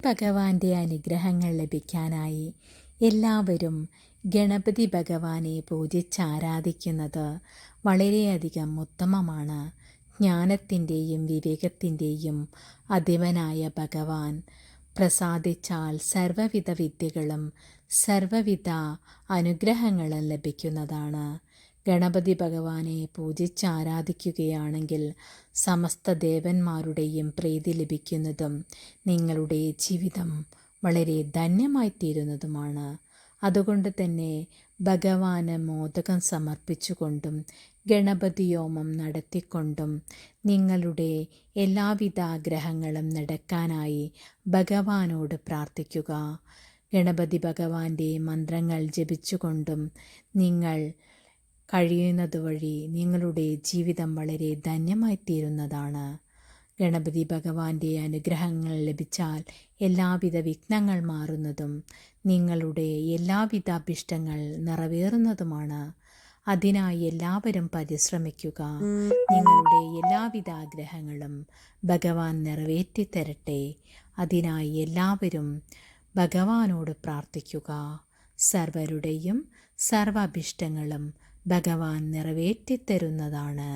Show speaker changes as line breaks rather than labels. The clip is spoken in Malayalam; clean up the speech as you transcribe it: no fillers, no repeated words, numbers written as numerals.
ഭഗവാന്റെ അനുഗ്രഹങ്ങൾ ലഭിക്കാനായി എല്ലാവരും ഗണപതി ഭഗവാനെ പൂജിച്ചാരാധിക്കുന്നത് വളരെയധികം ഉത്തമമാണ്. ജ്ഞാനത്തിൻ്റെയും വിവേകത്തിൻ്റെയും അധിപനായ ഭഗവാൻ പ്രസാദിച്ചാൽ സർവ്വവിധ വിദ്യകളും സർവ്വവിധ അനുഗ്രഹങ്ങളും ലഭിക്കുന്നതാണ്. ഗണപതി ഭഗവാനെ പൂജിച്ചാരാധിക്കുകയാണെങ്കിൽ സമസ്ത ദേവന്മാരുടെയും പ്രീതി ലഭിക്കുന്നതും നിങ്ങളുടെ ജീവിതം വളരെ ധന്യമായിത്തീരുന്നതുമാണ്. അതുകൊണ്ട് തന്നെ ഭഗവാന് മോദകം സമർപ്പിച്ചുകൊണ്ടും ഗണപതിയോമം നടത്തിക്കൊണ്ടും നിങ്ങളുടെ എല്ലാവിധ ആഗ്രഹങ്ങളും നടക്കാനായി ഭഗവാനോട് പ്രാർത്ഥിക്കുക. ഗണപതി ഭഗവാന്റെ മന്ത്രങ്ങൾ ജപിച്ചുകൊണ്ടും നിങ്ങൾ കഴിയുന്നതുവഴി നിങ്ങളുടെ ജീവിതം വളരെ ധന്യമായിത്തീരുന്നതാണ്. ഗണപതി ഭഗവാന്റെ അനുഗ്രഹങ്ങൾ ലഭിച്ചാൽ എല്ലാവിധ വിഘ്നങ്ങൾ മാറുന്നതും നിങ്ങളുടെ എല്ലാവിധ അഭിഷ്ടങ്ങൾ നിറവേറുന്നതുമാണ്. അതിനായി എല്ലാവരും പരിശ്രമിക്കുക. നിങ്ങളുടെ എല്ലാവിധ ആഗ്രഹങ്ങളും ഭഗവാൻ നിറവേറ്റി തരട്ടെ. അതിനായി എല്ലാവരും ഭഗവാനോട് പ്രാർത്ഥിക്കുക. സർവരുടെയും സർവ അഭിഷ്ടങ്ങളും ഭഗവാൻ നിറവേറ്റി തരുന്നതാണ്.